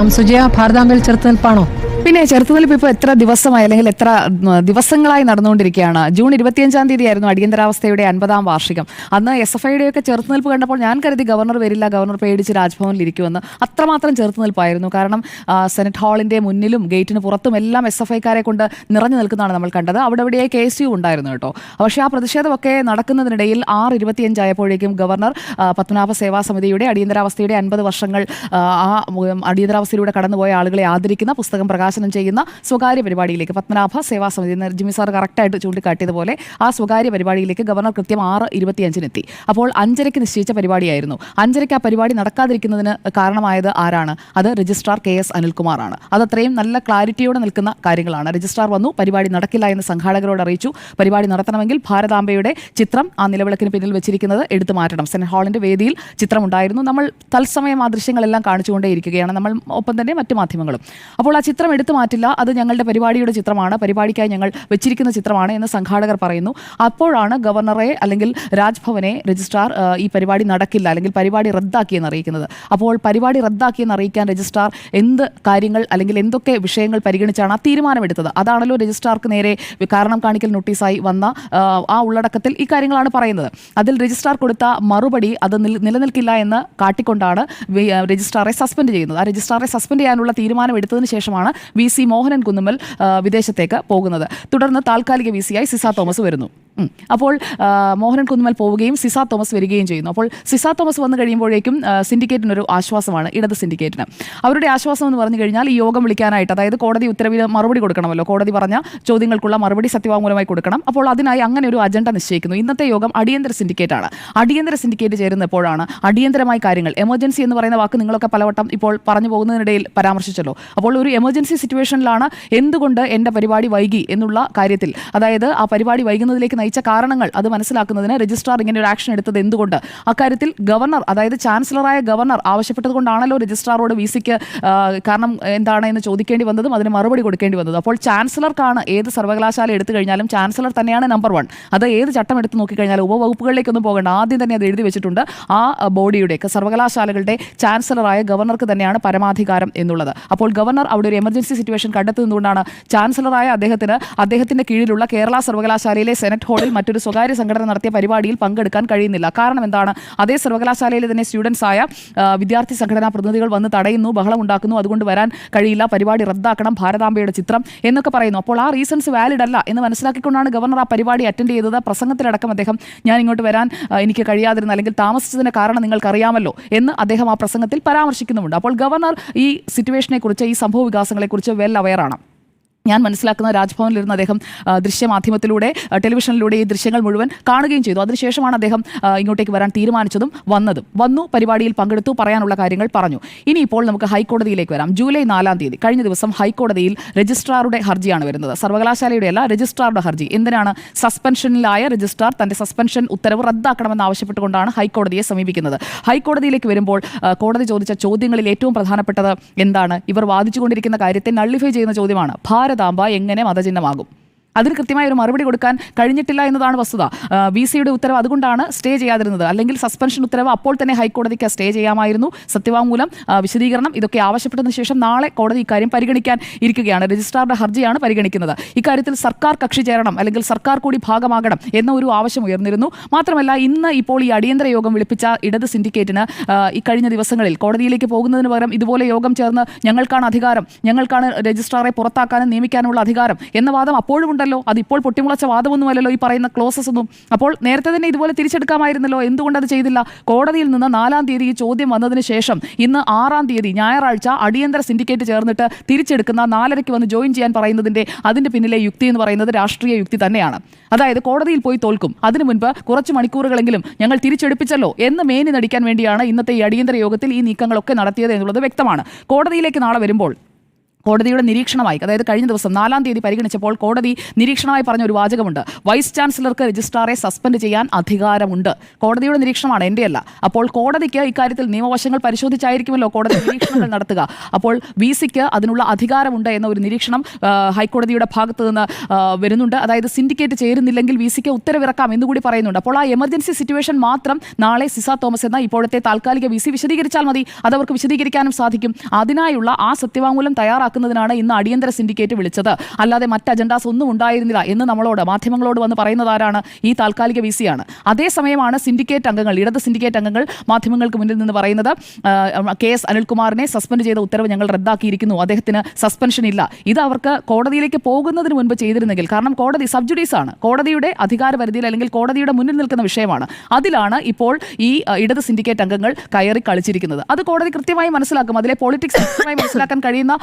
സുജയ, ഭാരതാംബയിൽ ചെറുത്തുനിൽപ്പാണോ? പിന്നെ ചെറുത്തുനിൽപ്പ് ഇപ്പോൾ എത്ര ദിവസമായി അല്ലെങ്കിൽ എത്ര ദിവസങ്ങളായി നടന്നുകൊണ്ടിരിക്കുകയാണ്. ജൂൺ 25-ാം തീയതി ആയിരുന്നു അടിയന്തരാവസ്ഥയുടെ 50-ാം വാർഷികം. അന്ന് SFIയുടെ ഒക്കെ ചെറുത്തുനിൽപ്പ് കണ്ടപ്പോൾ ഞാൻ കരുതി ഗവർണർ വരില്ല, ഗവർണർ പേടിച്ച് രാജ്ഭവനിൽ ഇരിക്കുമെന്ന്. അത്രമാത്രം ചെറുത്തുനിൽപ്പായിരുന്നു. കാരണം സെനറ്റ് ഹാളിന്റെ മുന്നിലും ഗേറ്റിന് പുറത്തും എല്ലാം SFIക്കാരെ കൊണ്ട് നിറഞ്ഞു നിൽക്കുന്നതാണ് നമ്മൾ കണ്ടത്. അവിടെ എവിടെയായി KSU ഉണ്ടായിരുന്നു കേട്ടോ. പക്ഷേ ആ പ്രതിഷേധമൊക്കെ നടക്കുന്നതിനിടയിൽ 6:25 ആയപ്പോഴേക്കും ഗവർണർ പത്മനാഭ സേവാ സമിതിയുടെ അടിയന്തരാവസ്ഥയുടെ 50 വർഷങ്ങൾ ആ അടിയന്തരാവസ്ഥയിലൂടെ കടന്നുപോയ ആളുകളെ ആദരിക്കുന്ന പുസ്തകം പ്രകാശനം ചെയ്യുന്ന സ്വകാര്യ പരിപാടിയിലേക്ക് പത്മനാഭ സേവാ സമിതി ജിമ്മി സാർ കറക്റ്റായിട്ട് ചൂണ്ടിക്കാട്ടിയതുപോലെ ആ സ്വകാര്യ പരിപാടിയിലേക്ക് ഗവർണർ കൃത്യം 6:25 അപ്പോൾ 5:30 നിശ്ചയിച്ച പരിപാടിയായിരുന്നു. 5:30 ആ പരിപാടി നടക്കാതിരിക്കുന്നതിന് കാരണമായത് ആരാണ്? അത് രജിസ്ട്രാർ KS അനിൽകുമാറാണ്. അതത്രയും നല്ല ക്ലാരിറ്റിയോടെ നിൽക്കുന്ന കാര്യങ്ങളാണ്. രജിസ്ട്രാർ വന്നു, പരിപാടി നടക്കില്ല എന്ന് സംഘാടകരോട് അറിയിച്ചു. പരിപാടി നടത്തണമെങ്കിൽ ഭാരതാംബയുടെ ചിത്രം ആ നിലവിളക്കിന് പിന്നിൽ വെച്ചിരിക്കുന്നത് എടുത്തു മാറ്റണം. സെനറ്റ് ഹാളിന്റെ വേദിയിൽ ചിത്രമുണ്ടായിരുന്നു. നമ്മൾ തത്സമയം ആ ദൃശ്യങ്ങളെല്ലാം കാണിച്ചുകൊണ്ടേയിരിക്കുകയാണ്, നമ്മൾ ഒപ്പം തന്നെ മറ്റു മാധ്യമങ്ങളും. അപ്പോൾ ആ ചിത്രം എടുത്തു മാറ്റില്ല, അത് ഞങ്ങളുടെ പരിപാടിയുടെ ചിത്രമാണ്, പരിപാടിക്കായി ഞങ്ങൾ വെച്ചിരിക്കുന്ന ചിത്രമാണ് എന്ന് സംഘാടകർ പറയുന്നു. അപ്പോഴാണ് ഗവർണറെ അല്ലെങ്കിൽ രാജ്ഭവനെ രജിസ്ട്രാർ ഈ പരിപാടി നടക്കില്ല അല്ലെങ്കിൽ പരിപാടി റദ്ദാക്കിയെന്ന് അറിയിക്കുന്നത്. അപ്പോൾ പരിപാടി റദ്ദാക്കിയെന്ന് അറിയിക്കാൻ രജിസ്ട്രാർ എന്ത് കാര്യങ്ങൾ അല്ലെങ്കിൽ എന്തൊക്കെ വിഷയങ്ങൾ പരിഗണിച്ചാണ് ആ തീരുമാനമെടുത്തത്? അതാണല്ലോ രജിസ്ട്രാർക്ക് നേരെ കാരണം കാണിക്കൽ നോട്ടീസായി വന്ന ആ ഉള്ളടക്കത്തിൽ ഈ കാര്യങ്ങളാണ് പറയുന്നത്. അതിൽ രജിസ്ട്രാർ കൊടുത്ത മറുപടി അത് നിലനിൽക്കില്ല എന്ന് കാട്ടിക്കൊണ്ടാണ് രജിസ്ട്രാറെ സസ്പെൻഡ് ചെയ്യുന്നത്. ആ രജിസ്ട്രാറെ സസ്പെൻഡ് ചെയ്യാനുള്ള തീരുമാനം എടുത്തതിന് ശേഷമാണ് VC മോഹനൻ കുന്നുമ്മൽ വിദേശത്തേക്ക് പോകുന്നത്. തുടർന്ന് താൽക്കാലിക VC ആയി സിസ തോമസ് വരുന്നു. അപ്പോൾ മോഹനൻ കുന്നുമ്മൽ പോവുകയും സിസ തോമസ് വരികയും ചെയ്യുന്നു. അപ്പോൾ സിസ തോമസ് വന്നു കഴിയുമ്പോഴേക്കും സിൻഡിക്കേറ്റിനൊരു ആശ്വാസമാണ്, ഇടത് സിൻഡിക്കേറ്റിന്. അവരുടെ ആശ്വാസം എന്ന് പറഞ്ഞു കഴിഞ്ഞാൽ ഈ യോഗം വിളിക്കാനായിട്ട്, അതായത് കോടതി ഉത്തരവിന് മറുപടി കൊടുക്കണമല്ലോ, കോടതി പറഞ്ഞ ചോദ്യങ്ങൾക്കുള്ള മറുപടി സത്യവാങ്മൂലമായി കൊടുക്കണം. അപ്പോൾ അതിനായി അങ്ങനെ ഒരു അജണ്ട നിശ്ചയിക്കുന്നു. ഇന്നത്തെ യോഗം അടിയന്തര സിൻഡിക്കേറ്റാണ്. അടിയന്തര സിൻഡിക്കേറ്റ് ചേരുന്ന എപ്പോഴാണ്? അടിയന്തരമായി കാര്യങ്ങൾ, എമർജൻസി എന്ന് പറയുന്ന വാക്ക് നിങ്ങളൊക്കെ പലവട്ടം ഇപ്പോൾ പറഞ്ഞു പോകുന്നതിനിടയിൽ പരാമർശിച്ചല്ലോ. അപ്പോൾ ഒരു എമർജൻസി സിറ്റുവേഷനിലാണ് എന്തുകൊണ്ട് എൻ്റെ പരിപാടി വൈകി എന്നുള്ള കാര്യത്തിൽ, അതായത് ആ പരിപാടി വൈകുന്നതിലേക്ക് നയിച്ച കാരണങ്ങൾ അത് മനസ്സിലാക്കുന്നതിന് രജിസ്ട്രാർ ഇങ്ങനെ ഒരു ആക്ഷൻ എടുത്തത് എന്തുകൊണ്ട്? അക്കാര്യത്തിൽ ഗവർണർ, അതായത് ചാൻസലറായ ഗവർണർ ആവശ്യപ്പെട്ടത് കൊണ്ടാണല്ലോ രജിസ്ട്രാറോട് VCക്ക് കാരണം എന്താണ് എന്ന് ചോദിക്കേണ്ടി വന്നതും അതിന് മറുപടി കൊടുക്കേണ്ടി വന്നതും. അപ്പോൾ ചാൻസലർക്കാണ് ഏത് സർവകലാശാല എടുത്തു കഴിഞ്ഞാലും ചാൻസലർ തന്നെയാണ് നമ്പർ 1. അത് ഏത് ചട്ടം എടുത്ത് നോക്കിക്കഴിഞ്ഞാലും ഉപവകുപ്പുകളിലേക്കൊന്നും പോകേണ്ട, ആദ്യം തന്നെ അത് എഴുതി വെച്ചിട്ടുണ്ട്. ആ ബോഡിയുടെ സർവകലാശാലകളുടെ ചാൻസലറായ ഗവർണർക്ക് തന്നെയാണ് പരമാധികാരം എന്നുള്ളത്. അപ്പോൾ ഗവർണർ അവിടെ ഒരു എമർജൻസി സിറ്റുവേഷൻ കണ്ടെത്തുന്നതുകൊണ്ടാണ് ചാൻസലറായ അദ്ദേഹത്തിന്റെ കീഴിലുള്ള കേരള സർവകലാശാലയിലെ സെനറ്റ് ഹാളിൽ മറ്റൊരു സ്വകാര്യ സംഘടന നടത്തിയ പരിപാടിയിൽ പങ്കെടുക്കാൻ കഴിയുന്നില്ല. കാരണം എന്താണ്? അതേ സർവകലാശാലയിലെ തന്നെ സ്റ്റുഡൻസ് ആയ വിദ്യാർത്ഥി സംഘടനാ പ്രതിനിധികൾ വന്ന് തടയുന്നു, ബഹളം ഉണ്ടാക്കുന്നു, അതുകൊണ്ട് വരാൻ കഴിയില്ല, പരിപാടി റദ്ദാക്കണം, ഭാരതാംബയുടെ ചിത്രം എന്നൊക്കെ പറയുന്നു. അപ്പോൾ ആ റീസൺസ് വാലിഡ് അല്ല എന്ന് മനസ്സിലാക്കിക്കൊണ്ടാണ് ഗവർണർ ആ പരിപാടി അറ്റൻഡ് ചെയ്തത്. പ്രസംഗത്തിലടക്കം അദ്ദേഹം ഞാൻ ഇങ്ങോട്ട് വരാൻ എനിക്ക് കഴിയാതിരുന്ന അല്ലെങ്കിൽ താമസിച്ചതിന് കാരണം നിങ്ങൾക്കറിയാമല്ലോ എന്ന് അദ്ദേഹം ആ പ്രസംഗത്തിൽ പരാമർശിക്കുന്നുമുണ്ട്. അപ്പോൾ ഗവർണർ ഈ സിറ്റുവേഷനെ കുറിച്ച്, ഈ സംഭവ വികാസങ്ങളെക്കുറിച്ച് വെൽ അവെയറാണ്. ഞാൻ മനസ്സിലാക്കുന്ന രാജ്ഭവനിലിരുന്ന് അദ്ദേഹം ദൃശ്യമാധ്യമത്തിലൂടെ, ടെലിവിഷനിലൂടെ ഈ ദൃശ്യങ്ങൾ മുഴുവൻ കാണുകയും ചെയ്തു. അതിനുശേഷമാണ് അദ്ദേഹം ഇങ്ങോട്ടേക്ക് വരാൻ തീരുമാനിച്ചതും വന്നു, പരിപാടിയിൽ പങ്കെടുത്തു, പറയാനുള്ള കാര്യങ്ങൾ പറഞ്ഞു. ഇനിയിപ്പോൾ നമുക്ക് ഹൈക്കോടതിയിലേക്ക് വരാം. ജൂലൈ 4-ാം തീയതി കഴിഞ്ഞ ദിവസം ഹൈക്കോടതിയിൽ രജിസ്ട്രാറുടെ ഹർജിയാണ് വരുന്നത്. സർവകലാശാലയുടെ അല്ല, രജിസ്ട്രാറുടെ ഹർജി. എന്തിനാണ്? സസ്പെൻഷനിലായ രജിസ്ട്രാർ തന്റെ സസ്പെൻഷൻ ഉത്തരവ് റദ്ദാക്കണമെന്ന് ആവശ്യപ്പെട്ടുകൊണ്ടാണ് ഹൈക്കോടതിയെ സമീപിക്കുന്നത്. ഹൈക്കോടതിയിലേക്ക് വരുമ്പോൾ കോടതി ചോദിച്ച ചോദ്യങ്ങളിൽ ഏറ്റവും പ്രധാനപ്പെട്ടത് എന്താണ്? ഇവർ വാദിച്ചുകൊണ്ടിരിക്കുന്ന കാര്യത്തെ നള്ളിഫൈ ചെയ്യുന്ന ചോദ്യമാണ്. ഭാരതാംബ എങ്ങനെ മതചിഹ്നമാകും? അതിന് കൃത്യമായ ഒരു മറുപടി കൊടുക്കാൻ കഴിഞ്ഞിട്ടില്ല എന്നതാണ് വസ്തുത. VCയുടെ ഉത്തരവ് അതുകൊണ്ടാണ് സ്റ്റേ ചെയ്യാതിരുന്നത്. അല്ലെങ്കിൽ സസ്പെൻഷൻ ഉത്തരവ് അപ്പോൾ തന്നെ ഹൈക്കോടതിക്ക് സ്റ്റേ ചെയ്യാമായിരുന്നു. സത്യവാങ്മൂലം, വിശദീകരണം ഇതൊക്കെ ആവശ്യപ്പെട്ടതിന് ശേഷം നാളെ കോടതി ഇക്കാര്യം പരിഗണിക്കാൻ ഇരിക്കുകയാണ്. രജിസ്ട്രാറുടെ ഹർജിയാണ് പരിഗണിക്കുന്നത്. ഇക്കാര്യത്തിൽ സർക്കാർ കക്ഷി ചേരണം അല്ലെങ്കിൽ സർക്കാർ കൂടി ഭാഗമാകണം എന്ന ഒരു ആവശ്യം ഉയർന്നിരുന്നു. മാത്രമല്ല ഇന്ന് ഇപ്പോൾ ഈ അടിയന്തര യോഗം വിളിപ്പിച്ച ഇടത് സിൻഡിക്കേറ്റിന് ഈ കഴിഞ്ഞ ദിവസങ്ങളിൽ കോടതിയിലേക്ക് പോകുന്നതിന് പകരം ഇതുപോലെ യോഗം ചേർന്ന് ഞങ്ങൾക്കാണ് അധികാരം, ഞങ്ങൾക്കാണ് രജിസ്ട്രാറെ പുറത്താക്കാനും നിയമിക്കാനുള്ള അധികാരം എന്ന വാദം അപ്പോഴും ഉണ്ടല്ലോ. അതിപ്പോൾ പൊട്ടിമുളച്ച വാദമൊന്നുമല്ലല്ലോ ഈ പറയുന്ന ക്ലോസസ് ഒന്നും. അപ്പോൾ നേരത്തെ തന്നെ ഇതുപോലെ തിരിച്ചെടുക്കാമായിരുന്നല്ലോ, എന്തുകൊണ്ട് അത് ചെയ്തില്ല? കോടതിയിൽ നിന്ന് 4-ാം തീയതി ഈ ചോദ്യം വന്നതിന് ശേഷം ഇന്ന് 6-ാം തീയതി ഞായറാഴ്ച അടിയന്തര സിൻഡിക്കേറ്റ് ചേർന്നിട്ട് തിരിച്ചെടുക്കുന്ന 4:30 വന്ന് ജോയിൻ ചെയ്യാൻ അതിന്റെ പിന്നിലെ യുക്തി എന്ന് പറയുന്നത് രാഷ്ട്രീയ യുക്തി തന്നെയാണ്. അതായത് കോടതിയിൽ പോയി തോൽക്കും, അതിനു മുൻപ് കുറച്ച് മണിക്കൂറുകളെങ്കിലും ഞങ്ങൾ തിരിച്ചെടുപ്പിച്ചല്ലോ എന്ന് മേനി നടിക്കാൻ വേണ്ടിയാണ് ഇന്നത്തെ ഈ അടിയന്തര യോഗത്തിൽ ഈ നീക്കങ്ങളൊക്കെ നടത്തിയത് എന്നുള്ളത് വ്യക്തമാണ്. കോടതിയിലേക്ക് നാളെ വരുമ്പോൾ കോടതിയുടെ നിരീക്ഷണമായി, അതായത് കഴിഞ്ഞ ദിവസം 4-ാം തീയതി പരിഗണിച്ചപ്പോൾ കോടതി നിരീക്ഷണമായി പറഞ്ഞ ഒരു വാചകമുണ്ട്. വൈസ് ചാൻസലർക്ക് രജിസ്ട്രാറെ സസ്പെൻഡ് ചെയ്യാൻ അധികാരമുണ്ട്. കോടതിയുടെ നിരീക്ഷണമാണ്, എന്റെയല്ല. അപ്പോൾ കോടതിക്ക് ഇക്കാര്യത്തിൽ നിയമവശങ്ങൾ പരിശോധിച്ചായിരിക്കുമല്ലോ കോടതി നിരീക്ഷണങ്ങൾ നടത്തുക. അപ്പോൾ VC-ക്ക് അതിനുള്ള അധികാരമുണ്ട് എന്ന ഒരു നിരീക്ഷണം ഹൈക്കോടതിയുടെ ഭാഗത്ത് നിന്ന് വരുന്നുണ്ട്. അതായത് സിൻഡിക്കേറ്റ് ചേരുന്നില്ലെങ്കിൽ VC-ക്ക് ഉത്തരവിറക്കാം എന്നുകൂടി പറയുന്നുണ്ട്. അപ്പോൾ ആ എമർജൻസി സിറ്റുവേഷൻ മാത്രം നാളെ സിസ തോമസ് എന്ന ഇപ്പോഴത്തെ താൽക്കാലിക VC വിശദീകരിച്ചാൽ മതി. അതവർക്ക് വിശദീകരിക്കാനും സാധിക്കും. അതിനായുള്ള ആ സത്യവാങ്മൂലം തയ്യാറാക്കുന്നതിനാണ് ഇന്ന് അടിയന്തര സിൻഡിക്കേറ്റ് വിളിച്ചത്. അല്ലാതെ മറ്റ് അജണ്ടാസ് ഒന്നും ഉണ്ടായിരുന്നില്ല എന്ന് നമ്മളോട് മാധ്യമങ്ങളോട് വന്ന് പറയുന്നത് ആരാണ്? ഈ താൽക്കാലിക VC-യാണ്. അതേസമയമാണ് സിൻഡിക്കേറ്റ് അംഗങ്ങൾ, ഇടത് സിൻഡിക്കേറ്റ് അംഗങ്ങൾ മാധ്യമങ്ങൾക്ക് മുന്നിൽ നിന്ന് പറയുന്നത് KS അനിൽകുമാറിനെ സസ്പെൻഡ് ചെയ്ത ഉത്തരവ് ഞങ്ങൾ റദ്ദാക്കിയിരിക്കുന്നു, അദ്ദേഹത്തിന് സസ്പെൻഷൻ ഇല്ല. ഇത് അവർക്ക് കോടതിയിലേക്ക് പോകുന്നതിന് മുൻപ് ചെയ്തിരുന്നെങ്കിൽ, കാരണം കോടതി സബ്ജുഡീസ് ആണ്, കോടതിയുടെ അധികാര പരിധിയിൽ അല്ലെങ്കിൽ കോടതിയുടെ മുന്നിൽ നിൽക്കുന്ന വിഷയമാണ്. അതിലാണ് ഇപ്പോൾ ഈ ഇടത് സിൻഡിക്കേറ്റ് അംഗങ്ങൾ കയറി കളിച്ചിരിക്കുന്നത്. അത് കോടതി കൃത്യമായി മനസ്സിലാക്കും. അതിലെ പൊളിറ്റിക്സ് കൃത്യമായി മനസ്സിലാക്കാൻ കഴിയുന്ന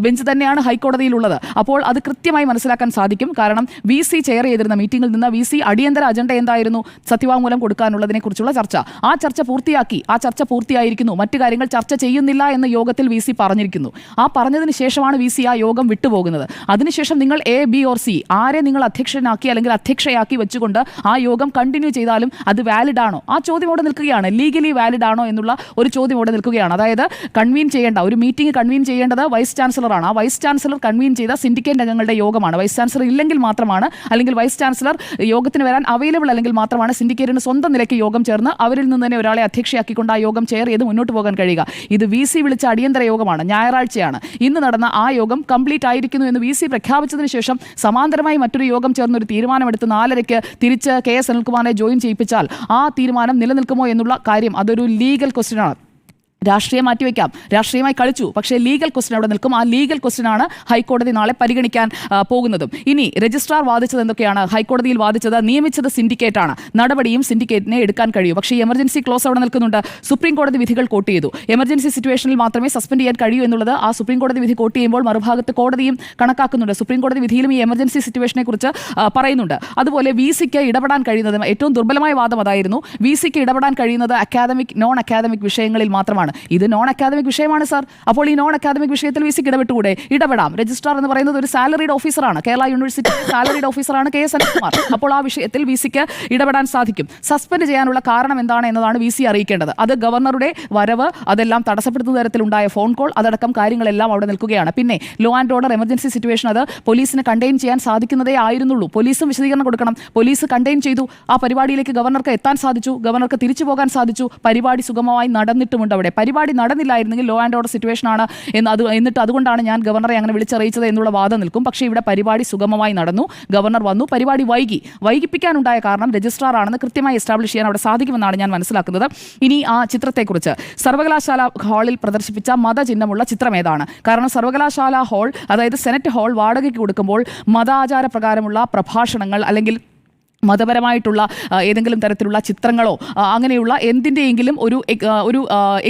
ബെഞ്ച് തന്നെയാണ് ഹൈക്കോടതിയിലുള്ളത്. അപ്പോൾ അത് കൃത്യമായി മനസ്സിലാക്കാൻ സാധിക്കും. കാരണം VC ചെയർ ചെയ്തിരുന്ന മീറ്റിംഗിൽ നിന്ന് VC അടിയന്തര അജണ്ട എന്തായിരുന്നു? സത്യവാങ്മൂലം കൊടുക്കാനുള്ളതിനെ കുറിച്ചുള്ള ചർച്ച. ആ ചർച്ച പൂർത്തിയാക്കി, ആ ചർച്ച പൂർത്തിയായിരിക്കുന്നു. മറ്റു കാര്യങ്ങൾ ചർച്ച ചെയ്യുന്നില്ല എന്ന് യോഗത്തിൽ VC പറഞ്ഞിരിക്കുന്നു. ആ പറഞ്ഞതിന് ശേഷമാണ് VC ആ യോഗം വിട്ടുപോകുന്നത്. അതിനുശേഷം നിങ്ങൾ A, B or C ആരെ നിങ്ങൾ അധ്യക്ഷനാക്കി അല്ലെങ്കിൽ അധ്യക്ഷയാക്കി വെച്ചുകൊണ്ട് ആ യോഗം കണ്ടിന്യൂ ചെയ്താലും അത് വാലിഡ് ആണോ? ആ ചോദ്യം അവിടെ നിൽക്കുകയാണ്. ലീഗലി വാലിഡ് ആണോ എന്നുള്ള ഒരു ചോദ്യം അവിടെ നിൽക്കുകയാണ്. അതായത് കൺവീൻ ചെയ്യേണ്ട ഒരു മീറ്റിംഗ് കൺവീൻ ചെയ്യേണ്ടത് വൈസ് ചാൻസലറാണ്. ആ വൈസ് ചാൻസലർ കൺവീൻ ചെയ്ത സിൻഡിക്കേറ്റ് അംഗങ്ങളുടെ യോഗമാണ്. വൈസ് ചാൻസലർ ഇല്ലെങ്കിൽ മാത്രമാണ്, അല്ലെങ്കിൽ വൈസ് ചാൻസലർ യോഗത്തിന് വരാൻ അവൈലബിൾ അല്ലെങ്കിൽ മാത്രമാണ് സിൻഡിക്കേറ്റിന് സ്വന്തം നിലയ്ക്ക് യോഗം ചേർന്ന് അവരിൽ നിന്ന് തന്നെ ഒരാളെ അധ്യക്ഷയാക്കിക്കൊണ്ട് ആ യോഗം ചെയർ ചെയ്ത് മുന്നോട്ട് പോകാൻ കഴിയുക. ഇത് VC വിളിച്ച അടിയന്തര യോഗമാണ്, ഞായറാഴ്ചയാണ്. ഇന്ന് നടന്ന ആ യോഗം കംപ്ലീറ്റ് ആയിരിക്കുന്നു എന്ന് VC പ്രഖ്യാപിച്ചതിന് ശേഷം സമാന്തരമായി മറ്റൊരു യോഗം ചേർന്ന് ഒരു തീരുമാനമെടുത്ത് 4:30 തിരിച്ച് KS അനിൽകുമാറിനെ ജോയിൻ ചെയ്യിപ്പിച്ചാൽ ആ തീരുമാനം നിലനിൽക്കുമോ എന്നുള്ള കാര്യം അതൊരു ലീഗൽ ക്വസ്റ്റ്യനാണ്. രാഷ്ട്രീയം മാറ്റിവെക്കാം, രാഷ്ട്രീയമായി കളിച്ചു, പക്ഷേ ലീഗൽ ക്വസ്റ്റ്യൻ അവിടെ നിൽക്കും. ആ ലീഗൽ ക്വസ്റ്റ്യനാണ് ഹൈക്കോടതി നാളെ പരിഗണിക്കാൻ പോകുന്നതും. ഇനി രജിസ്ട്രാർ വാദിച്ചത് എന്തൊക്കെയാണ്? ഹൈക്കോടതിയിൽ വാദിച്ചത് നിയമിച്ചത് സിൻഡിക്കേറ്റ് ആണ്, നടപടിയും സിൻഡിക്കേറ്റിനെ എടുക്കാൻ കഴിയും. പക്ഷേ എമർജൻസി ക്ലോസ് അവിടെ നിൽക്കുന്നുണ്ട്. സുപ്രീം കോടതി വിധികൾ കോട്ട് ചെയ്തു. എമർജൻസി സിറ്റുവേഷനിൽ മാത്രമേ സസ്പെൻഡ് ചെയ്യാൻ കഴിയൂ എന്നുള്ളത് ആ സുപ്രീം കോടതി വിധി കോട്ട് ചെയ്യുമ്പോൾ മറുഭാഗത്ത് കോടതിയും കണക്കാക്കുന്നുണ്ട്. സുപ്രീം കോടതി വിധിയിലും ഈ എമർജൻസി സിറ്റുവേഷനെ കുറിച്ച് പറയുന്നുണ്ട്. അതുപോലെ VC-ക്ക് ഇടപെടാൻ കഴിയുന്നത്, ഏറ്റവും ദുർബലമായ വാദം അതായിരുന്നു, VC-ക്ക് ഇടപെടാൻ കഴിയുന്നത് അക്കാദമിക് നോൺ അക്കാദമിക് വിഷയങ്ങളിൽ മാത്രമാണ്. ഇത് നോൺ അക്കാദമിക് വിഷയമാണ് സാർ. അപ്പോൾ ഈ നോൺ അക്കാദമിക് വിഷയത്തിൽ VC-ക്ക് ഇടപെട്ടുകൂടെ? ഇടപെടാം. രജിസ്ട്രാർ എന്ന് പറയുന്നത് ഒരു സാലറീഡ് ഓഫീസറാണ്. കേരള യൂണിവേഴ്സിറ്റി സാലറീഡ് ഓഫീസറാണ് KS അനിൽകുമാർ. അപ്പോൾ ആ വിഷയത്തിൽ VC-ക്ക് ഇടപെടാൻ സാധിക്കും. സസ്പെൻഡ് ചെയ്യാനുള്ള കാരണം എന്താണ് എന്നതാണ് VC അറിയിക്കേണ്ടത്. അത് ഗവർണറുടെ വരവ്, അതെല്ലാം തടസ്സപ്പെടുത്തുന്ന തരത്തിലുണ്ടായ ഫോൺ കോൾ, അതടക്കം കാര്യങ്ങളെല്ലാം അവിടെ നിൽക്കുകയാണ്. പിന്നെ law and order emergency situation, അത് പോലീസിന് കണ്ടെയ്ൻ ചെയ്യാൻ സാധിക്കുന്നതേ ആയിരുന്നുള്ളൂ. പോലീസും വിശദീകരണം കൊടുക്കണം. പോലീസ് കണ്ടെയ്ൻ ചെയ്തു. ആ പരിപാടിയിലേക്ക് ഗവർണർക്ക് എത്താൻ സാധിച്ചു, ഗവർണർക്ക് തിരിച്ചു പോകാൻ സാധിച്ചു. പരിപാടി സുഗമമായി നടന്നിട്ടുമുണ്ട്. അവിടെ പരിപാടി നടന്നില്ലായിരുന്നെങ്കിൽ ലോ ആൻഡ് ഓർഡർ സിറ്റുവേഷൻ ആണ് എന്നിട്ട് അതുകൊണ്ടാണ് ഞാൻ ഗവർണറെ അങ്ങനെ വിളിച്ചറിയിച്ചത് എന്നുള്ള വാദം നിൽക്കും. പക്ഷേ ഇവിടെ പരിപാടി സുഗമമായി നടന്നു. ഗവർണർ വന്നു. പരിപാടി വൈകിപ്പിക്കാനുണ്ടായ കാരണം രജിസ്ട്രാർ ആണെന്ന് കൃത്യമായി എസ്റ്റാബ്ലിഷ് ചെയ്യാൻ അവിടെ സാധിക്കുമെന്നാണ് ഞാൻ മനസ്സിലാക്കുന്നത്. ഇനി ആ ചിത്രത്തെക്കുറിച്ച്, സർവകലാശാല ഹാളിൽ പ്രദർശിപ്പിച്ച മതചിഹ്നമുള്ള ചിത്രം ഏതാണ്? കാരണം സർവകലാശാല ഹാൾ, അതായത് സെനറ്റ് ഹാൾ വാടകയ്ക്ക് കൊടുക്കുമ്പോൾ മതാചാര പ്രകാരമുള്ള പ്രഭാഷണങ്ങൾ അല്ലെങ്കിൽ മതപരമായിട്ടുള്ള ഏതെങ്കിലും തരത്തിലുള്ള ചിത്രങ്ങളോ അങ്ങനെയുള്ള എന്തിൻ്റെയെങ്കിലും ഒരു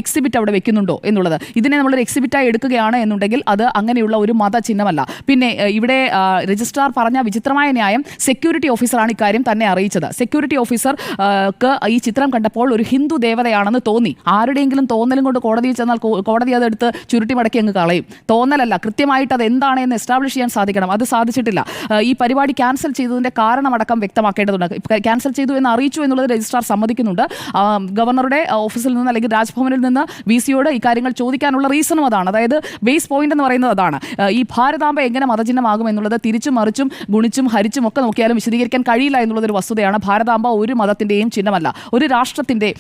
എക്സിബിറ്റ് അവിടെ വെക്കുന്നുണ്ടോ എന്നുള്ളത്, ഇതിനെ നമ്മളൊരു എക്സിബിറ്റായി എടുക്കുകയാണ് എന്നുണ്ടെങ്കിൽ അത് അങ്ങനെയുള്ള ഒരു മതചിഹ്നമല്ല. പിന്നെ ഇവിടെ രജിസ്ട്രാർ പറഞ്ഞ വിചിത്രമായ ന്യായം, സെക്യൂരിറ്റി ഓഫീസറാണ് ഇക്കാര്യം തന്നെ അറിയിച്ചത്. സെക്യൂരിറ്റി ഓഫീസർക്ക് ഈ ചിത്രം കണ്ടപ്പോൾ ഒരു ഹിന്ദു ദേവതയാണെന്ന് തോന്നി. ആരുടെയെങ്കിലും തോന്നലും കൊണ്ട് കോടതിയിൽ ചെന്നാൽ കോടതി അതെടുത്ത് ചുരുട്ടി മടക്കി അങ്ങ് കളയും. തോന്നലല്ല, കൃത്യമായിട്ട് അത് എന്താണ് എന്ന് എസ്റ്റാബ്ലിഷ് ചെയ്യാൻ സാധിക്കണം. അത് സാധിച്ചിട്ടില്ല. ഈ പരിപാടി ക്യാൻസൽ ചെയ്തതിൻ്റെ കാരണമടക്കം വ്യക്തമാക്കേണ്ടതുണ്ട്. ക്യാൻസൽ ചെയ്തു എന്ന് അറിയിച്ചു എന്നുള്ളത് രജിസ്ട്രാർ സമ്മതിക്കുന്നുണ്ട്. ഗവർണറുടെ ഓഫീസിൽ നിന്ന് അല്ലെങ്കിൽ രാജ്ഭവനിൽ നിന്ന് VC-യോട് ഇക്കാര്യങ്ങൾ ചോദിക്കാനുള്ള റീസണും അതാണ്. അതായത് ബേസ് പോയിന്റ് എന്ന് പറയുന്നത് അതാണ്. ഈ ഭാരതാംബ എങ്ങനെ മതചിഹ്നമാകും എന്നുള്ളത് തിരിച്ചും മറിച്ചും ഗുണിച്ചും ഹരിച്ചും ഒക്കെ നോക്കിയാലും വിശദീകരിക്കാൻ കഴിയില്ല എന്നുള്ളതൊരു വസ്തുതയാണ്. ഭാരതാംബ ഒരു മതത്തിൻ്റെയും ചിഹ്നമല്ല. ഒരു രാഷ്ട്രത്തിൻ്റെ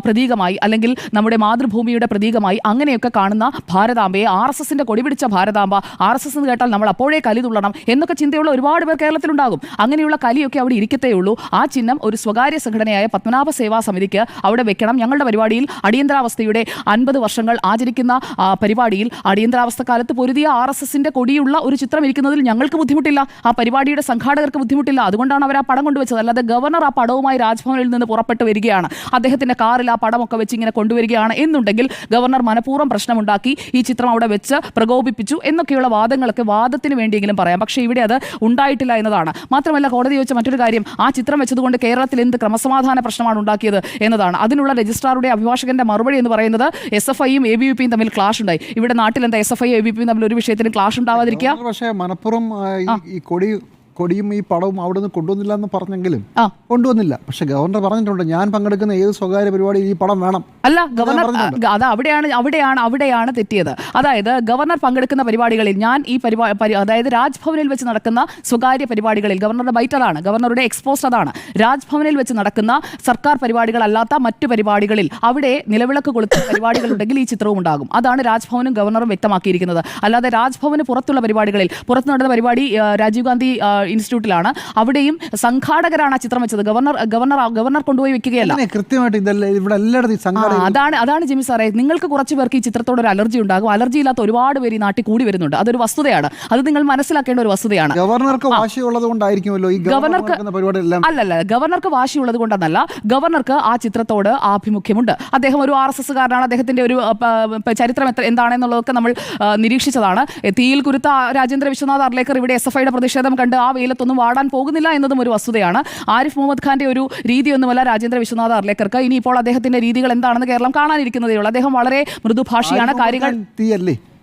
പ്രതീകമായി അല്ലെങ്കിൽ നമ്മുടെ മാതൃഭൂമിയുടെ പ്രതീകമായി അങ്ങനെയൊക്കെ കാണുന്ന ഭാരതാംബയെ, RSS-ന്റെ കൊടി പിടിച്ച ഭാരതാംബ, RSS എന്ന് കേട്ടാൽ നമ്മൾ അപ്പോഴേ കലി തുള്ളണം എന്നൊക്കെ ചിന്തയുള്ള ഒരുപാട് പേർ കേരളത്തിലുണ്ടാകും. അങ്ങനെയുള്ള കലിയൊക്കെ അവിടെ ഇരിക്കത്തേ ഉള്ളൂ. ആ ചിഹ്നം ഒരു സ്വകാര്യ സംഘടനയായ പത്മനാഭ സേവാ സമിതിക്ക് അവിടെ വെക്കണം. ഞങ്ങളുടെ പരിപാടിയിൽ അടിയന്തരാവസ്ഥയുടെ 50 വർഷങ്ങൾ ആചരിക്കുന്ന പരിപാടിയിൽ അടിയന്തരാവസ്ഥ കാലത്ത് പൊരുതിയ RSS-ന്റെ കൊടിയുള്ള ഒരു ചിത്രം ഇരിക്കുന്നതിൽ ഞങ്ങൾക്ക് ബുദ്ധിമുട്ടില്ല, ആ പരിപാടിയുടെ സംഘാടകർക്ക് ബുദ്ധിമുട്ടില്ല. അതുകൊണ്ടാണ് അവർ ആ പടം കൊണ്ടുവച്ചത്. അല്ലാതെ ഗവർണർ ആ പടവുമായി രാജ്ഭവനിൽ നിന്ന് പുറപ്പെട്ട് വരികയാണ്, അദ്ദേഹത്തിന്റെ കാറിൽ ആ പടമൊക്കെ വെച്ച് ഇങ്ങനെ കൊണ്ടുവരികയാണ് എന്നുണ്ടെങ്കിൽ ഗവർണർ മനഃപൂർവ്വം പ്രശ്നമുണ്ടാക്കി ഈ ചിത്രം അവിടെ വെച്ച് പ്രകോപിപ്പിച്ചു എന്നൊക്കെയുള്ള വാദങ്ങളൊക്കെ വാദത്തിന് വേണ്ടിയെങ്കിലും പറയാം. പക്ഷേ ഇവിടെ അത് ഉണ്ടായിട്ടില്ല എന്നതാണ്. മാത്രമല്ല കോടതി ചോദിച്ച മറ്റൊരു കാര്യം, ആ ചിത്രം വെച്ചതുകൊണ്ട് കേരളത്തിൽ എന്ത് ക്രമസമാധാന പ്രശ്നമാണ് ഉണ്ടാക്കിയത് എന്നതാണ്. അതിനുള്ള രജിസ്ട്രാറുടെ അഭിഭാഷകന്റെ മറുപടി എന്ന് പറയുന്നത് SFIയും ABVPയും തമ്മിൽ ക്ലാഷ് ഉണ്ടായി. ഇവിടെ നാട്ടിൽ എന്താ SFI ABVPയും തമ്മിൽ ഒരു വിഷയത്തിന് ക്ലാഷ് ഉണ്ടാവാതിരിക്കുക? പക്ഷേ മനപ്പുറം ഈ കൊടിയും ഈ പടവും അവിടെ നിന്ന് കൊണ്ടുവന്നില്ല എന്ന് പറഞ്ഞെങ്കിലും കൊണ്ടുവന്നില്ല. പക്ഷെ ഗവർണർ പറഞ്ഞിട്ടുണ്ട്, ഞാൻ പങ്കെടുക്കുന്ന ഏത് സ്വകാര്യ പരിപാടി ഈ പടം വേണം. അല്ല, ഗവർണർ അത് അവിടെയാണ് തെറ്റിയത്. അതായത് ഗവർണർ പങ്കെടുക്കുന്ന പരിപാടികളിൽ ഞാൻ ഈ അതായത് രാജ്ഭവനിൽ വെച്ച് നടക്കുന്ന സ്വകാര്യ പരിപാടികളിൽ ഗവർണറുടെ ബൈറ്റ് അതാണ്, ഗവർണറുടെ എക്സ്പോസ്റ്റ് അതാണ്. രാജ്ഭവനിൽ വെച്ച് നടക്കുന്ന സർക്കാർ പരിപാടികളല്ലാത്ത മറ്റു പരിപാടികളിൽ അവിടെ നിലവിളക്ക് കൊളുത്തുന്ന പരിപാടികളുണ്ടെങ്കിൽ ഈ ചിത്രവും ഉണ്ടാകും. അതാണ് രാജ്ഭവനും ഗവർണറും വ്യക്തമാക്കിയിരിക്കുന്നത്. അല്ലാതെ രാജ്ഭവന് പുറത്തുള്ള പരിപാടികളിൽ, പുറത്ത് നടന്ന പരിപാടി രാജീവ് ഗാന്ധി ഇൻസ്റ്റിറ്റ്യൂട്ടിലാണ്, അവിടെയും സംഘാടകരാണ് ആ ചിത്രം വെച്ചത്. ഗവർണർ കൊണ്ടുപോയി വെക്കുകയല്ല. കൃത്യമായിട്ട് ഇവിടെ അതാണ് ജിമ്മി സാറേ, നിങ്ങൾക്ക് കുറച്ച് പേർക്ക് ഈ ചിത്രത്തോട് ഒരു അലർജി ഉണ്ടാകും. അലർജി ഇല്ലാത്ത ഒരുപാട് പേര് ഈ നാട്ടിൽ കൂടി വരുന്നുണ്ട്. അതൊരു വസ്തുതയാണ്, അത് നിങ്ങൾ മനസ്സിലാക്കേണ്ട ഒരു വസ്തുതയാണ്. ഗവർണർക്ക് വാശിയുള്ളത് കൊണ്ടായിരിക്കുമല്ലോ ഈ അല്ലല്ല, ഗവർണർക്ക് വാശിയുള്ളത് കൊണ്ടെന്നല്ല, ഗവർണർക്ക് ആ ചിത്രത്തോട് ആഭിമുഖ്യമുണ്ട്. അദ്ദേഹം ഒരു RSSകാരനാണ്. അദ്ദേഹത്തിന്റെ ഒരു ചരിത്രം എന്താണെന്നുള്ളതൊക്കെ നമ്മൾ നിരീക്ഷിച്ചതാണ്. തീയിൽ കുരുത്ത രാജേന്ദ്ര വിശ്വനാഥ് അർലേക്കർ ഇവിടെ SFIയുടെ പ്രതിഷേധം കണ്ട് ആ വെയിലത്തൊന്നും വാടാൻ പോകുന്നില്ല എന്നതും ഒരു വസ്തുതയാണ്. ആരിഫ് മുഹമ്മദ് ഖാന്റെ ഒരു രീതിയൊന്നുമല്ല രാജേന്ദ്ര വിശ്വനാഥ് അർലേക്കർക്ക്. ഇനിയിപ്പോൾ അദ്ദേഹത്തിന്റെ രീതികൾ എന്താണെന്ന് കേരളം കാണാനിരിക്കുന്നതേ ഉള്ളൂ. അദ്ദേഹം വളരെ മൃദുഭാഷിയാണ്. കാര്യങ്ങൾ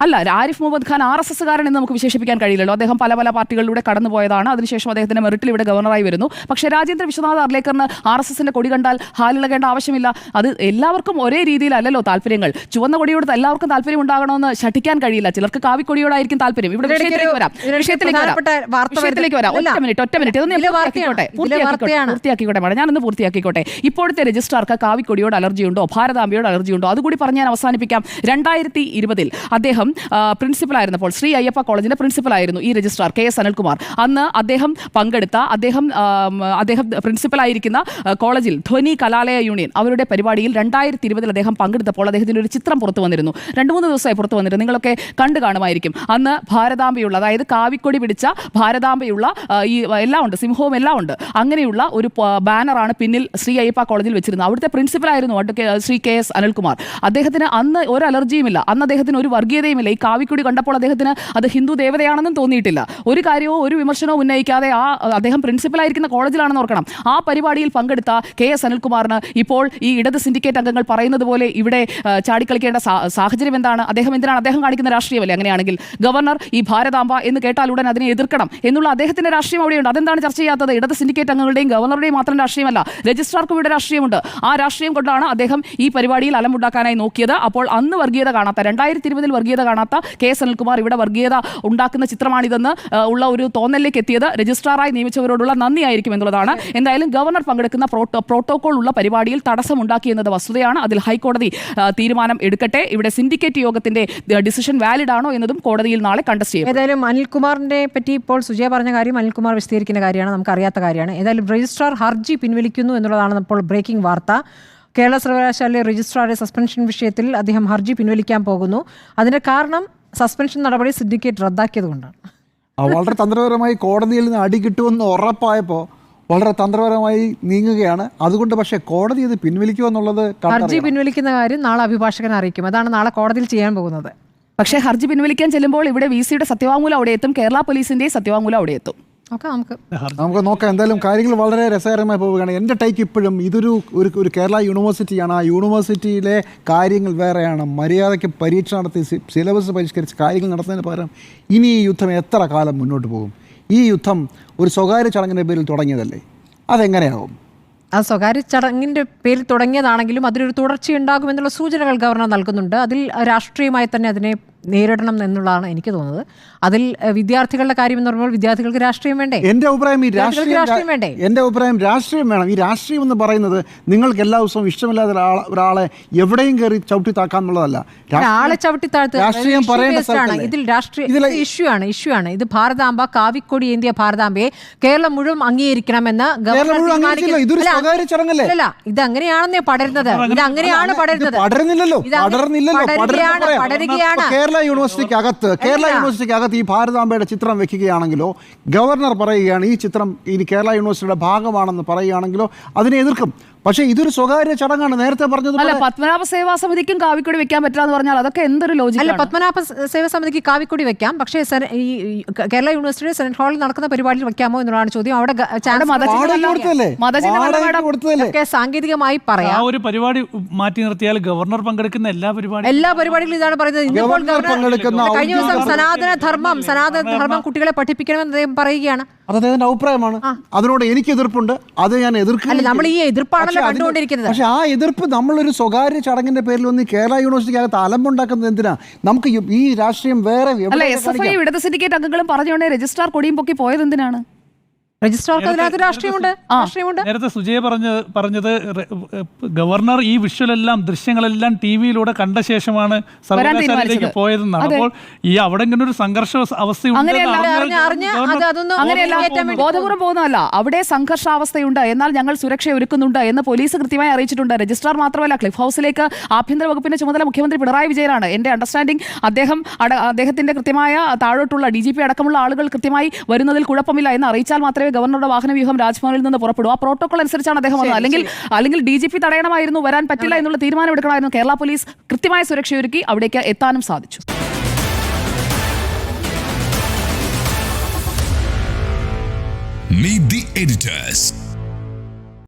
അല്ല, ആരിഫ് മുഹമ്മദ് ഖാൻ RSSകാരൻ എന്ന് നമുക്ക് വിശേഷിപ്പിക്കാൻ കഴിയില്ലല്ലോ. അദ്ദേഹം പല പാർട്ടികളിലൂടെ കടന്നുപോയതാണ്. അതിനുശേഷം അദ്ദേഹത്തിന്റെ മെറിറ്റിൽ ഇവിടെ ഗവർണറായി വരുന്നു. പക്ഷേ രാജേന്ദ്ര വിശ്വനാഥ് അർലേക്കറിന് RSSന്റെ കൊടി കണ്ടാൽ ഹാലിളകേണ്ട ആവശ്യമില്ല. അത് എല്ലാവർക്കും ഒരേ രീതിയിലല്ലല്ലോ താല്പര്യങ്ങൾ. ചുവന്ന കൊടിയോട് എല്ലാവർക്കും താല്പര്യം ഉണ്ടാകണമെന്ന് ശഠിക്കാൻ കഴിയില്ല. ചിലർക്ക് കാവിക്കൊടിയോടായിരിക്കും താല്പര്യം. ഇവിടെ വിഷയത്തിലേക്ക് വരാം. ഒറ്റ മിനിറ്റ് പൂർത്തിയാക്കിക്കോട്ടെ മാഡം, ഞാനൊന്ന് പൂർത്തിയാക്കിക്കോട്ടെ. ഇപ്പോഴത്തെ രജിസ്ട്രാർക്ക് കാവിക്കൊടിയോട് അലർജിയുണ്ടോ, ഭാരതാംബയോട് അലർജിയുണ്ടോ, അതുകൂടി പറഞ്ഞ് ഞാൻ അവസാനിപ്പിക്കാം. 2020 അദ്ദേഹം പ്രിൻസിപ്പലായിരുന്നപ്പോൾ ശ്രീ അയ്യപ്പ കോളേജിന്റെ പ്രിൻസിപ്പലായിരുന്നു ഈ രജിസ്ട്രാർ KS അനിൽകുമാർ. അന്ന് അദ്ദേഹം പങ്കെടുത്ത അദ്ദേഹം പ്രിൻസിപ്പലായിരിക്കുന്ന കോളേജിൽ ധ്വനി കലാലയ യൂണിയൻ അവരുടെ പരിപാടിയിൽ 2020 അദ്ദേഹം പങ്കെടുത്തപ്പോൾ അദ്ദേഹത്തിന്റെ ഒരു ചിത്രം പുറത്തു വന്നിരുന്നു. 2-3 ദിവസമായി പുറത്തു വന്നിരുന്നു. നിങ്ങളൊക്കെ കണ്ടു കാണുമായിരിക്കും. അന്ന് ഭാരതാംബയുള്ള, അതായത് കാവിക്കൊടി പിടിച്ച ഭാരതാംബയുള്ള ഈ എല്ലാം ഉണ്ട്, സിംഹവും എല്ലാം ഉണ്ട്. അങ്ങനെയുള്ള ഒരു ബാനറാണ് പിന്നിൽ ശ്രീ അയ്യപ്പ കോളേജിൽ വെച്ചിരുന്നത്. അവിടുത്തെ പ്രിൻസിപ്പലായിരുന്നു ശ്രീ KS അനിൽകുമാർ. അദ്ദേഹത്തിന് അന്ന് ഒരു അലർജിയുമില്ല, അന്ന് അദ്ദേഹത്തിന് ഒരു വർഗീയതയുമില്ല. ഈ കാവിക്കൊടി കണ്ടപ്പോൾ അദ്ദേഹത്തിന് അത് ഹിന്ദു ദേവതയാണെന്നും തോന്നിയിട്ടില്ല. ഒരു കാര്യമോ ഒരു വിമർശനവും ഉന്നയിക്കാതെ അദ്ദേഹം പ്രിൻസിപ്പലായിരിക്കുന്ന കോളേജിലാണെന്ന് ഓർക്കണം. ആ പരിപാടിയിൽ പങ്കെടുത്ത KS അനിൽകുമാറിന് ഇപ്പോൾ ഈ ഇടത് സിൻഡിക്കേറ്റ് അംഗങ്ങൾ പറയുന്നത് പോലെ ഇവിടെ ചാടിക്കളിക്കേണ്ട സാഹചര്യം എന്താണ്? അദ്ദേഹം കാണിക്കുന്ന രാഷ്ട്രീയമല്ലേ? അങ്ങനെയാണെങ്കിൽ ഗവർണർ ഈ ഭാരതാംബ എന്ന് കേട്ടാൽ ഉടൻ അതിനെ എതിർക്കണം എന്നുള്ള അദ്ദേഹത്തിന്റെ രാഷ്ട്രീയം അവിടെയുണ്ട്. അതെന്താണ് ചർച്ച ചെയ്യാത്തത്? ഇടത് സിൻഡിക്കേറ്റ് അംഗങ്ങളുടെയും ഗവർണറുടെയും മാത്രം രാഷ്ട്രീയമല്ല, രജിസ്ട്രാർക്കും ഇവിടെ രാഷ്ട്രീയമുണ്ട്. ആ രാഷ്ട്രീയം കൊണ്ടാണ് അദ്ദേഹം ഈ പരിപാടിയിൽ അലമുണ്ടാക്കാനായി നോക്കിയത്. അപ്പോൾ അന്ന് വർഗീയത കാണാത്ത, 2020 വർഗീയത കാണാത്ത KS അനിൽകുമാർ ഇവിടെ വർഗീയത ഉണ്ടാക്കുന്ന ചിത്രമാണിതെന്ന് ഉള്ള ഒരു തോന്നലിലേക്ക് എത്തിയത് രജിസ്ട്രാറായി നിയമിച്ചവരോടുള്ള നന്ദിയായിരിക്കും എന്നുള്ളതാണ്. എന്തായാലും ഗവർണർ പങ്കെടുക്കുന്ന പ്രോട്ടോകോൾ ഉള്ള പരിപാടിയിൽ തടസ്സമുണ്ടാക്കി എന്നത് വസ്തുതയാണ്. അതിൽ ഹൈക്കോടതി തീരുമാനം എടുക്കട്ടെ. ഇവിടെ സിൻഡിക്കേറ്റ് യോഗത്തിന്റെ ഡിസിഷൻ വാലിഡ് ആണോ എന്നതും കോടതിയിൽ നാളെ കണ്ടസ്റ്റ് ചെയ്യും. ഏതായാലും അനിൽകുമാറിനെ പറ്റി ഇപ്പോൾ സുജയ പറഞ്ഞ കാര്യം അനിൽകുമാർ വിശദീകരിക്കുന്ന കാര്യമാണ്, നമുക്ക് അറിയാത്ത കാര്യമാണ്. ഏതായാലും രജിസ്ട്രാർ ഹർജി പിൻവലിക്കുന്നു എന്നുള്ളതാണ് ഇപ്പോൾ ബ്രേക്കിംഗ് വാർത്ത. കേരള സർവകലാശാലയിലെ രജിസ്ട്രാറുടെ സസ്പെൻഷൻ വിഷയത്തിൽ അദ്ദേഹം ഹർജി പിൻവലിക്കാൻ പോകുന്നു. അതിന്റെ കാരണം സസ്പെൻഷൻ നടപടി സിൻഡിക്കേറ്റ് റദ്ദാക്കിയതുകൊണ്ടാണ്. വളരെ തന്ത്രപരമായി കോടതിയിൽ നിന്ന് അടി കിട്ടുമെന്ന് ഉറപ്പായപ്പോൾ വളരെ തന്ത്രപരമായി നീങ്ങുകയാണ്. അതുകൊണ്ട് പക്ഷേ കോടതി ഇത് പിൻവലിക്കുമെന്നുള്ളത്, ഹർജി പിൻവലിക്കുന്ന കാര്യം നാളെ അഭിഭാഷകനെ അറിയിക്കും. അതാണ് നാളെ കോടതിയിൽ ചെയ്യാൻ പോകുന്നത്. പക്ഷേ ഹർജി പിൻവലിക്കാൻ ചെല്ലുമ്പോൾ ഇവിടെ VCയുടെ സത്യവാങ്മൂലം അവിടെ എത്തും, കേരള പോലീസിന്റെ സത്യവാങ്മൂലം അവിടെ എത്തും. നമുക്ക് നോക്കാം. എന്തായാലും കാര്യങ്ങൾ വളരെ രസകരമായി പോവുകയാണ്. എൻ്റെ ടേക്ക് ഇപ്പോഴും ഒരു കേരള യൂണിവേഴ്സിറ്റിയാണ്. ആ യൂണിവേഴ്സിറ്റിയിലെ കാര്യങ്ങൾ വേറെയാണ്. മര്യാദയ്ക്ക് പരീക്ഷ നടത്തി സിലബസ് പരിഷ്കരിച്ച് കാര്യങ്ങൾ നടത്തുന്നതിന് പകരം ഇനി ഈ യുദ്ധം എത്ര കാലം മുന്നോട്ട് പോകും? ഈ യുദ്ധം ഒരു സ്വകാര്യ ചടങ്ങിൻ്റെ പേരിൽ തുടങ്ങിയതല്ലേ, അതെങ്ങനെയാവും? ആ സ്വകാര്യ ചടങ്ങിൻ്റെ പേരിൽ തുടങ്ങിയതാണെങ്കിലും അതിലൊരു തുടർച്ചയുണ്ടാകുമെന്നുള്ള സൂചനകൾ ഗവർണർ നൽകുന്നുണ്ട്. അതിൽ രാഷ്ട്രീയമായി തന്നെ അതിനെ നേരിടണം എന്നുള്ളതാണ് എനിക്ക് തോന്നുന്നത്. അതിൽ വിദ്യാർത്ഥികളുടെ കാര്യം എന്ന് പറയുമ്പോൾ വിദ്യാർത്ഥികൾക്ക് രാഷ്ട്രീയം വേണ്ടേ? എൻ്റെ അഭിപ്രായം രാഷ്ട്രീയം വേണ്ടേ? എൻ്റെ അഭിപ്രായം രാഷ്ട്രീയം വേണം. ഈ രാഷ്ട്രീയം എന്ന് പറയുന്നത് നിങ്ങൾക്ക് എല്ലാ ദിവസവും ഇഷ്ടമില്ലാത്ത ഒരാളെ എവിടെയും കയറി ചവിട്ടി താക്കാന്നുള്ളതല്ല. ആളെ ചവിട്ടി രാഷ്ട്രീയം ഇതിൽ രാഷ്ട്രീയ ഇഷ്യൂ ആണ്. ഇത് ഭാരതാംബ, കാവിക്കൊടി ഏന്തിയ ഭാരതാംബയെ കേരളം മുഴുവൻ അംഗീകരിക്കണമെന്ന് അല്ല, ഇത് അങ്ങനെയാണെന്നേ പടരുന്നത്. ഇത് അങ്ങനെയാണ് പടരുന്നത്. പടരുകയാണ്. കേരള യൂണിവേഴ്സിറ്റിക്കകത്ത് ഈ ഭാരതാംബയുടെ ചിത്രം വെക്കുകയാണെങ്കിലോ, ഗവർണർ പറയുകയാണ് ഈ ചിത്രം ഇനി കേരള യൂണിവേഴ്സിറ്റിയുടെ ഭാഗമാണെന്ന് പറയുകയാണെങ്കിലോ അതിനെ എതിർക്കും. പക്ഷേ ഇതൊരു സ്വകാര്യ ചടങ്ങാണ്. നേരത്തെ പറഞ്ഞത് അല്ല, പത്മനാഭ സേവാ സമിതിക്കും കാവിക്കൊടി വെക്കാൻ പറ്റില്ല പറഞ്ഞാൽ അതൊക്കെ എന്തൊരു അല്ല, ലോജിക്കല്ല. പത്മനാഭ സേവാ സമിതിക്ക് കാവിക്കൊടി വെക്കാം, പക്ഷേ ഈ കേരള യൂണിവേഴ്സിറ്റി സെനറ്റ് ഹാളിൽ നടക്കുന്ന പരിപാടിയിൽ വെക്കാമോ എന്നുള്ളതാണ് ചോദ്യം. അവിടെ സാങ്കേതികമായി പറയാം, ആ ഒരു പരിപാടി മാറ്റി നിർത്തിയാൽ ഗവർണർ പങ്കെടുക്കുന്ന എല്ലാ പരിപാടികളും ഇതാണ് പറയുന്നത്. ഇന്നിപ്പോൾ കഴിഞ്ഞ ദിവസം സനാതന ധർമ്മം കുട്ടികളെ പഠിപ്പിക്കണമെന്ന് അദ്ദേഹം പറയുകയാണ്. അത് അദ്ദേഹത്തിന്റെ അഭിപ്രായമാണ്. അതിനോട് എനിക്ക് എതിർപ്പുണ്ട്. അത് ഞാൻ എതിർക്കില്ല. നമ്മൾ ഈ എതിർപ്പാണല്ലോ കണ്ടുകൊണ്ടിരിക്കുന്നത്. പക്ഷെ ആ എതിർപ്പ് നമ്മളൊരു സ്വകാര്യ ചടങ്ങിന്റെ പേരിൽ ഒന്ന് കേരള യൂണിവേഴ്സിറ്റിക്കകത്ത് അലമ്പുണ്ടാക്കുന്നത് എന്തിനാ? നമുക്ക് ഈ രാഷ്ട്രീയം വേറെ ഇടത് സിൻഡിക്കേറ്റ് അംഗങ്ങളും പറഞ്ഞുകൊണ്ടേ രജിസ്ട്രാർ കൊടിയും പൊക്കി പോയത് എന്തിനാണ്? രജിസ്ട്രാർക്ക് അതിനകത്ത് രാഷ്ട്രീയമുണ്ട്. നേരത്തെ സുജയ പറഞ്ഞത് ഗവർണർ ഈ വിഷ്വലെല്ലാം ദൃശ്യങ്ങളെല്ലാം TV-യിലൂടെ കണ്ട ശേഷമാണ് സർവകലാശാലയിലേക്ക് പോയതെന്നാണ്. അപ്പോൾ ഈ അവിടെ ഇങ്ങനെ ഒരു സംഘർഷ അവസ്ഥയുണ്ട്. ബോധപൂർവ്വം പോകുന്നതല്ല, അവിടെ സംഘർഷാവസ്ഥയുണ്ട്, എന്നാൽ ഞങ്ങൾ സുരക്ഷ ഒരുക്കുന്നുണ്ട് എന്ന് പോലീസ് കൃത്യമായി അറിയിച്ചിട്ടുണ്ട്. രജിസ്ട്രാർ മാത്രമല്ല, ക്ലിഫ് ഹൗസിലേക്ക് ആഭ്യന്തര വകുപ്പിന്റെ ചുമതല മുഖ്യമന്ത്രി പിണറായി വിജയനാണ്. എന്റെ അണ്ടർസ്റ്റാൻഡിംഗ് അദ്ദേഹത്തിന്റെ കൃത്യമായ താഴോട്ടുള്ള DGP അടക്കമുള്ള ആളുകൾ കൃത്യമായി വരുന്നതിൽ കുഴപ്പമില്ല എന്ന് അറിയിച്ചാൽ മാത്രമേ ഗവർണറുടെ വാഹന വ്യൂഹം രാജ്ഭവനിൽ നിന്ന് പുറപ്പെടും. ആ പ്രോട്ടോകോൾ അനുസരിച്ചാണ് അദ്ദേഹം വന്നത്. അല്ലെങ്കിൽ DGP തടയണമായിരുന്നു, വരാൻ പറ്റില്ല എന്നുള്ള തീരുമാനം എടുക്കണമായിരുന്നു. കേരള പോലീസ് കൃത്യമായ സുരക്ഷയൊരുക്കി അവിടേക്ക് എത്താനും സാധിച്ചു. Meet the editors.